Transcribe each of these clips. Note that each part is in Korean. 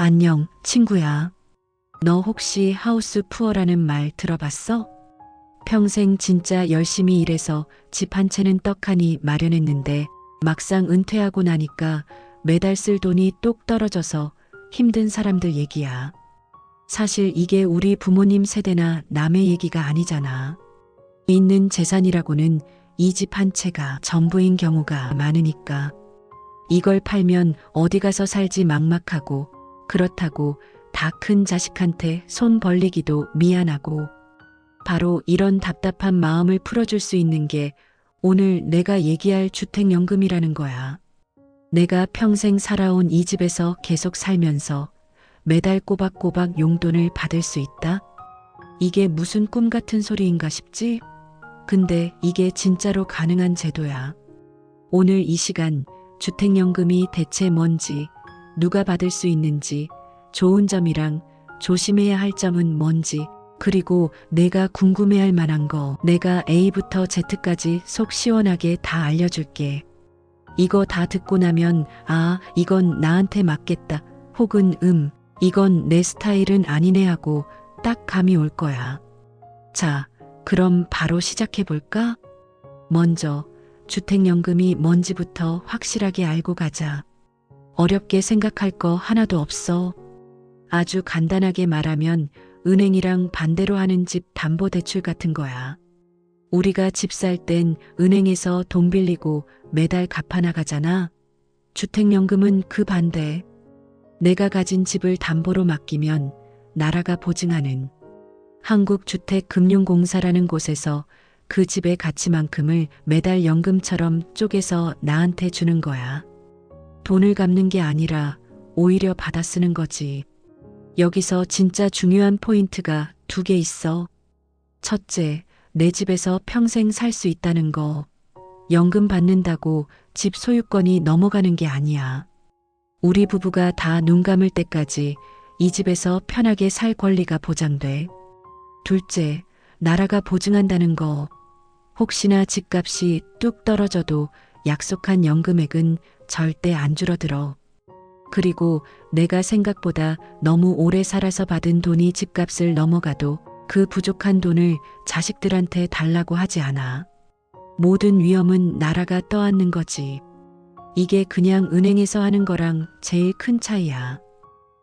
안녕, 친구야. 너 혹시 하우스 푸어라는 말 들어봤어? 평생 진짜 열심히 일해서 집 한 채는 떡하니 마련했는데 막상 은퇴하고 나니까 매달 쓸 돈이 똑 떨어져서 힘든 사람들 얘기야. 사실 이게 우리 부모님 세대나 남의 얘기가 아니잖아. 있는 재산이라고는 이 집 한 채가 전부인 경우가 많으니까. 이걸 팔면 어디 가서 살지 막막하고, 그렇다고 다 큰 자식한테 손 벌리기도 미안하고, 바로 이런 답답한 마음을 풀어줄 수 있는 게 오늘 내가 얘기할 주택연금이라는 거야. 내가 평생 살아온 이 집에서 계속 살면서 매달 꼬박꼬박 용돈을 받을 수 있다? 이게 무슨 꿈 같은 소리인가 싶지? 근데 이게 진짜로 가능한 제도야. 오늘 이 시간 주택연금이 대체 뭔지, 누가 받을 수 있는지, 좋은 점이랑 조심해야 할 점은 뭔지, 그리고 내가 궁금해할 만한 거, 내가 A부터 Z까지 속 시원하게 다 알려줄게. 이거 다 듣고 나면 아, 이건 나한테 맞겠다. 혹은 이건 내 스타일은 아니네 하고 딱 감이 올 거야. 자, 그럼 바로 시작해 볼까? 먼저 주택연금이 뭔지부터 확실하게 알고 가자. 어렵게 생각할 거 하나도 없어. 아주 간단하게 말하면 은행이랑 반대로 하는 집 담보대출 같은 거야. 우리가 집 살 땐 은행에서 돈 빌리고 매달 갚아 나가잖아. 주택연금은 그 반대. 내가 가진 집을 담보로 맡기면 나라가 보증하는 한국주택금융공사라는 곳에서 그 집의 가치만큼을 매달 연금처럼 쪼개서 나한테 주는 거야. 돈을 갚는 게 아니라 오히려 받아 쓰는 거지. 여기서 진짜 중요한 포인트가 두 개 있어. 첫째, 내 집에서 평생 살 수 있다는 거. 연금 받는다고 집 소유권이 넘어가는 게 아니야. 우리 부부가 다 눈 감을 때까지 이 집에서 편하게 살 권리가 보장돼. 둘째, 나라가 보증한다는 거. 혹시나 집값이 뚝 떨어져도 약속한 연금액은 절대 안 줄어들어. 그리고 내가 생각보다 너무 오래 살아서 받은 돈이 집값을 넘어가도 그 부족한 돈을 자식들한테 달라고 하지 않아. 모든 위험은 나라가 떠안는 거지. 이게 그냥 은행에서 하는 거랑 제일 큰 차이야.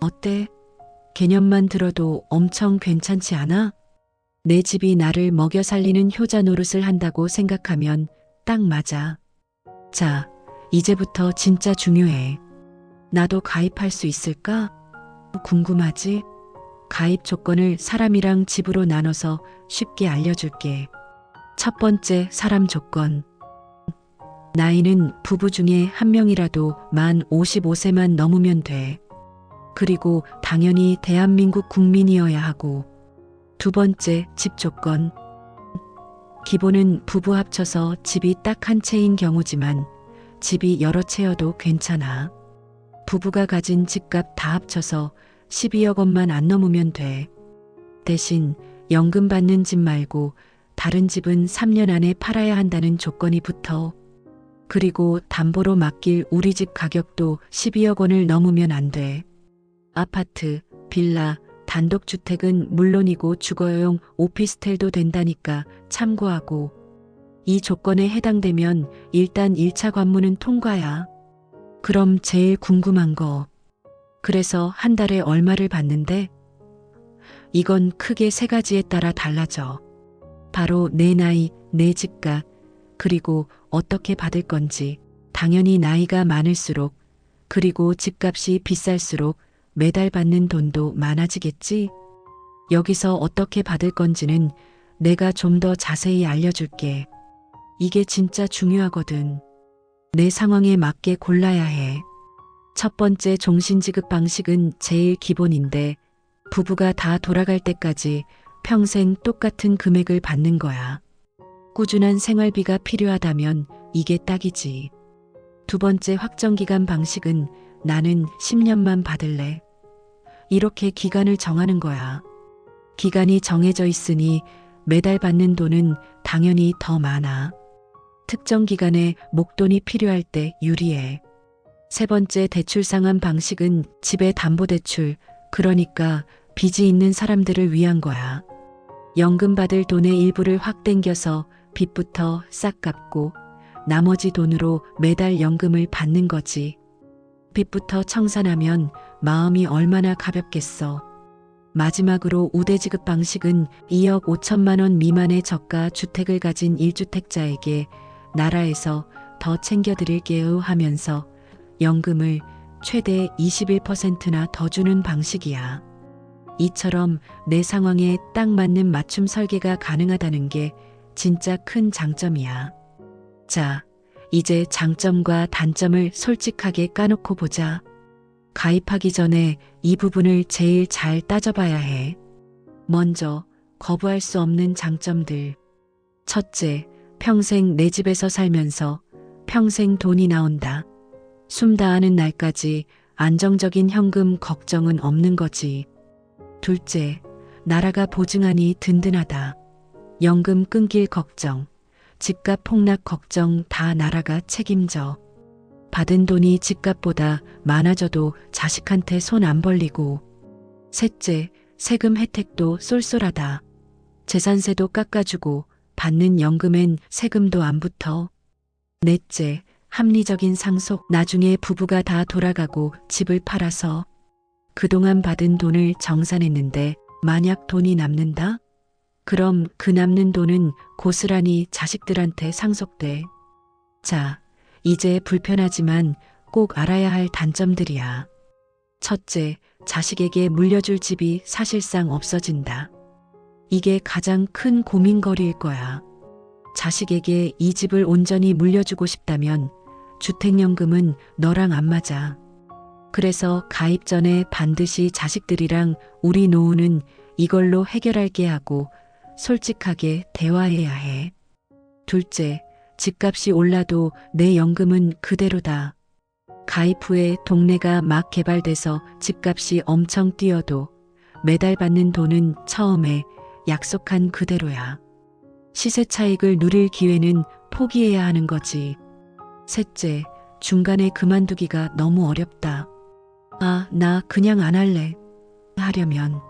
어때? 개념만 들어도 엄청 괜찮지 않아? 내 집이 나를 먹여 살리는 효자 노릇을 한다고 생각하면 딱 맞아. 자, 이제부터 진짜 중요해. 나도 가입할 수 있을까? 궁금하지? 가입 조건을 사람이랑 집으로 나눠서 쉽게 알려줄게. 첫 번째 사람 조건. 나이는 부부 중에 한 명이라도 만 55세만 넘으면 돼. 그리고 당연히 대한민국 국민이어야 하고. 두 번째 집 조건. 기본은 부부 합쳐서 집이 딱 한 채인 경우지만 집이 여러 채여도 괜찮아. 부부가 가진 집값 다 합쳐서 12억 원만 안 넘으면 돼. 대신 연금 받는 집 말고 다른 집은 3년 안에 팔아야 한다는 조건이 붙어. 그리고 담보로 맡길 우리 집 가격도 12억 원을 넘으면 안 돼. 아파트, 빌라, 단독주택은 물론이고 주거용 오피스텔도 된다니까 참고하고. 이 조건에 해당되면 일단 1차 관문은 통과야. 그럼 제일 궁금한 거. 그래서 한 달에 얼마를 받는데? 이건 크게 세 가지에 따라 달라져. 바로 내 나이, 내 집값, 그리고 어떻게 받을 건지. 당연히 나이가 많을수록, 그리고 집값이 비쌀수록 매달 받는 돈도 많아지겠지? 여기서 어떻게 받을 건지는 내가 좀 더 자세히 알려줄게. 이게 진짜 중요하거든. 내 상황에 맞게 골라야 해. 첫 번째 종신지급 방식은 제일 기본인데 부부가 다 돌아갈 때까지 평생 똑같은 금액을 받는 거야. 꾸준한 생활비가 필요하다면 이게 딱이지. 두 번째 확정기간 방식은 나는 10년만 받을래. 이렇게 기간을 정하는 거야. 기간이 정해져 있으니 매달 받는 돈은 당연히 더 많아. 특정 기간에 목돈이 필요할 때 유리해. 세 번째 대출 상환 방식은 집의 담보대출, 그러니까 빚이 있는 사람들을 위한 거야. 연금 받을 돈의 일부를 확 땡겨서 빚부터 싹 갚고 나머지 돈으로 매달 연금을 받는 거지. 빚부터 청산하면 마음이 얼마나 가볍겠어. 마지막으로 우대지급 방식은 2억 5천만 원 미만의 저가 주택을 가진 1주택자에게 나라에서 더 챙겨드릴게요 하면서 연금을 최대 21%나 더 주는 방식이야. 이처럼 내 상황에 딱 맞는 맞춤 설계가 가능하다는 게 진짜 큰 장점이야. 자, 이제 장점과 단점을 솔직하게 까놓고 보자. 가입하기 전에 이 부분을 제일 잘 따져봐야 해. 먼저, 거부할 수 없는 장점들. 첫째, 평생 내 집에서 살면서 평생 돈이 나온다. 숨 다하는 날까지 안정적인 현금 걱정은 없는 거지. 둘째, 나라가 보증하니 든든하다. 연금 끊길 걱정, 집값 폭락 걱정 다 나라가 책임져. 받은 돈이 집값보다 많아져도 자식한테 손 안 벌리고. 셋째, 세금 혜택도 쏠쏠하다. 재산세도 깎아주고 받는 연금엔 세금도 안 붙어. 넷째, 합리적인 상속, 나중에 부부가 다 돌아가고 집을 팔아서 그동안 받은 돈을 정산했는데 만약 돈이 남는다? 그럼 그 남는 돈은 고스란히 자식들한테 상속돼. 자, 이제 불편하지만 꼭 알아야 할 단점들이야. 첫째, 자식에게 물려줄 집이 사실상 없어진다. 이게 가장 큰 고민거리일 거야. 자식에게 이 집을 온전히 물려주고 싶다면 주택연금은 너랑 안 맞아. 그래서 가입 전에 반드시 자식들이랑 우리 노후는 이걸로 해결할게 하고 솔직하게 대화해야 해. 둘째, 집값이 올라도 내 연금은 그대로다. 가입 후에 동네가 막 개발돼서 집값이 엄청 뛰어도 매달 받는 돈은 처음에 약속한 그대로야. 시세 차익을 누릴 기회는 포기해야 하는 거지. 셋째, 중간에 그만두기가 너무 어렵다. 아, 나 그냥 안 할래. 하려면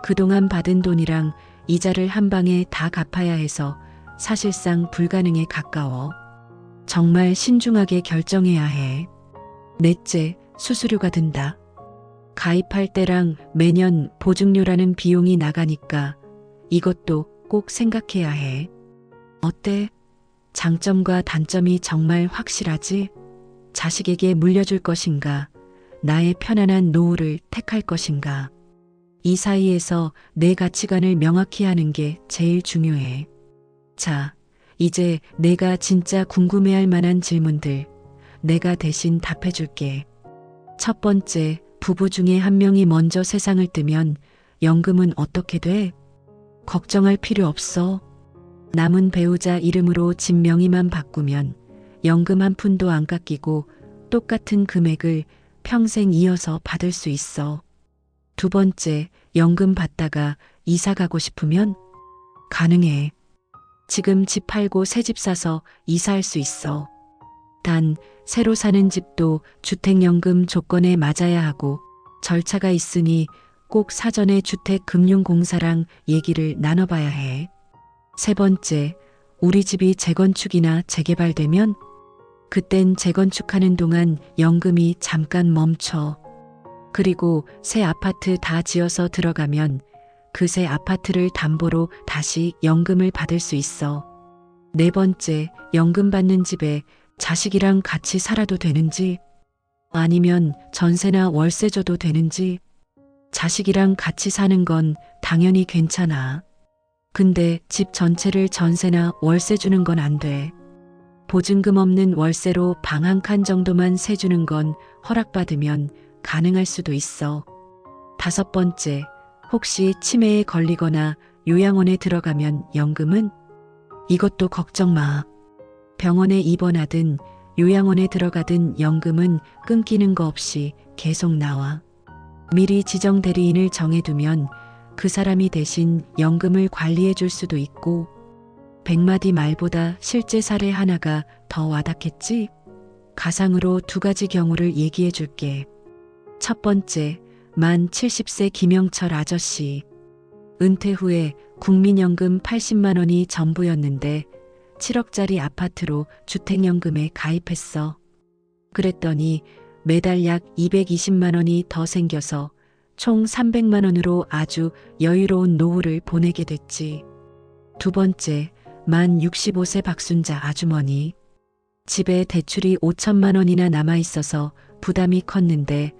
그동안 받은 돈이랑 이자를 한 방에 다 갚아야 해서 사실상 불가능에 가까워. 정말 신중하게 결정해야 해. 넷째, 수수료가 든다. 가입할 때랑 매년 보증료라는 비용이 나가니까 이것도 꼭 생각해야 해. 어때? 장점과 단점이 정말 확실하지? 자식에게 물려줄 것인가? 나의 편안한 노후를 택할 것인가? 이 사이에서 내 가치관을 명확히 하는 게 제일 중요해. 자, 이제 내가 진짜 궁금해할 만한 질문들 내가 대신 답해줄게. 첫 번째, 부부 중에 한 명이 먼저 세상을 뜨면 연금은 어떻게 돼? 걱정할 필요 없어. 남은 배우자 이름으로 집 명의만 바꾸면 연금 한 푼도 안 깎이고 똑같은 금액을 평생 이어서 받을 수 있어. 두 번째, 연금 받다가 이사 가고 싶으면 가능해. 지금 집 팔고 새 집 사서 이사할 수 있어. 단, 새로 사는 집도 주택연금 조건에 맞아야 하고 절차가 있으니 꼭 사전에 주택금융공사랑 얘기를 나눠봐야 해. 세 번째, 우리 집이 재건축이나 재개발되면 그땐 재건축하는 동안 연금이 잠깐 멈춰. 그리고 새 아파트 다 지어서 들어가면 그 새 아파트를 담보로 다시 연금을 받을 수 있어. 네 번째, 연금 받는 집에 자식이랑 같이 살아도 되는지, 아니면 전세나 월세 줘도 되는지. 자식이랑 같이 사는 건 당연히 괜찮아. 근데 집 전체를 전세나 월세 주는 건 안 돼. 보증금 없는 월세로 방 한 칸 정도만 세주는 건 허락받으면 가능할 수도 있어. 다섯 번째, 혹시 치매에 걸리거나 요양원에 들어가면 연금은? 이것도 걱정 마. 병원에 입원하든 요양원에 들어가든 연금은 끊기는 거 없이 계속 나와. 미리 지정 대리인을 정해두면 그 사람이 대신 연금을 관리해 줄 수도 있고, 100마디 말보다 실제 사례 하나가 더 와닿겠지? 가상으로 두 가지 경우를 얘기해 줄게. 첫 번째, 만 70세 김영철 아저씨. 은퇴 후에 국민연금 80만 원이 전부였는데 7억짜리 아파트로 주택연금에 가입했어. 그랬더니 매달 약 220만 원이 더 생겨서 총 300만 원으로 아주 여유로운 노후를 보내게 됐지. 두 번째, 만 65세 박순자 아주머니. 집에 대출이 5천만 원이나 남아있어서 부담이 컸는데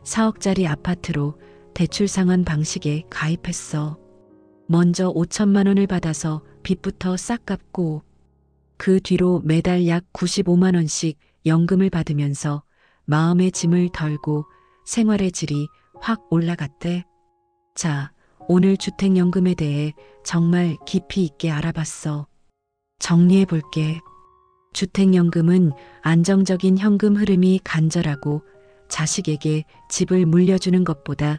4억짜리 아파트로 대출 상환 방식에 가입했어. 먼저 5천만 원을 받아서 빚부터 싹 갚고 그 뒤로 매달 약 95만 원씩 연금을 받으면서 마음의 짐을 덜고 생활의 질이 확 올라갔대. 자, 오늘 주택연금에 대해 정말 깊이 있게 알아봤어. 정리해 볼게. 주택연금은 안정적인 현금 흐름이 간절하고 자식에게 집을 물려주는 것보다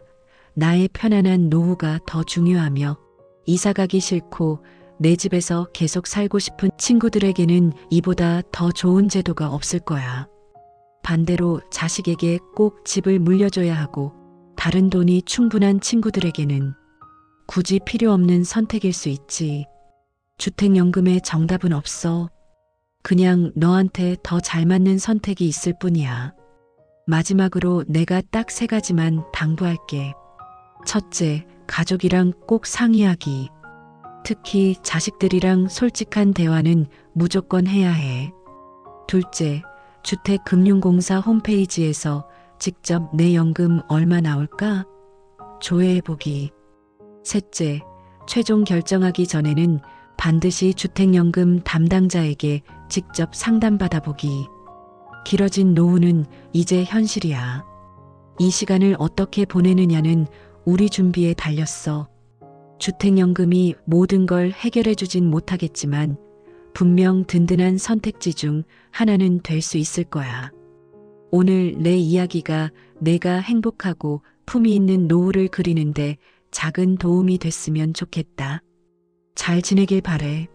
나의 편안한 노후가 더 중요하며 이사가기 싫고 내 집에서 계속 살고 싶은 친구들에게는 이보다 더 좋은 제도가 없을 거야. 반대로 자식에게 꼭 집을 물려줘야 하고 다른 돈이 충분한 친구들에게는 굳이 필요 없는 선택일 수 있지. 주택연금의 정답은 없어. 그냥 너한테 더 잘 맞는 선택이 있을 뿐이야. 마지막으로 내가 딱 3가지만 당부할게. 첫째, 가족이랑 꼭 상의하기. 특히 자식들이랑 솔직한 대화는 무조건 해야 해. 둘째, 주택금융공사 홈페이지에서 직접 내 연금 얼마 나올까? 조회해보기. 셋째, 최종 결정하기 전에는 반드시 주택연금 담당자에게 직접 상담받아보기. 길어진 노후는 이제 현실이야. 이 시간을 어떻게 보내느냐는 우리 준비에 달렸어. 주택연금이 모든 걸 해결해주진 못하겠지만 분명 든든한 선택지 중 하나는 될 수 있을 거야. 오늘 내 이야기가 내가 행복하고 품위 있는 노후를 그리는데 작은 도움이 됐으면 좋겠다. 잘 지내길 바래.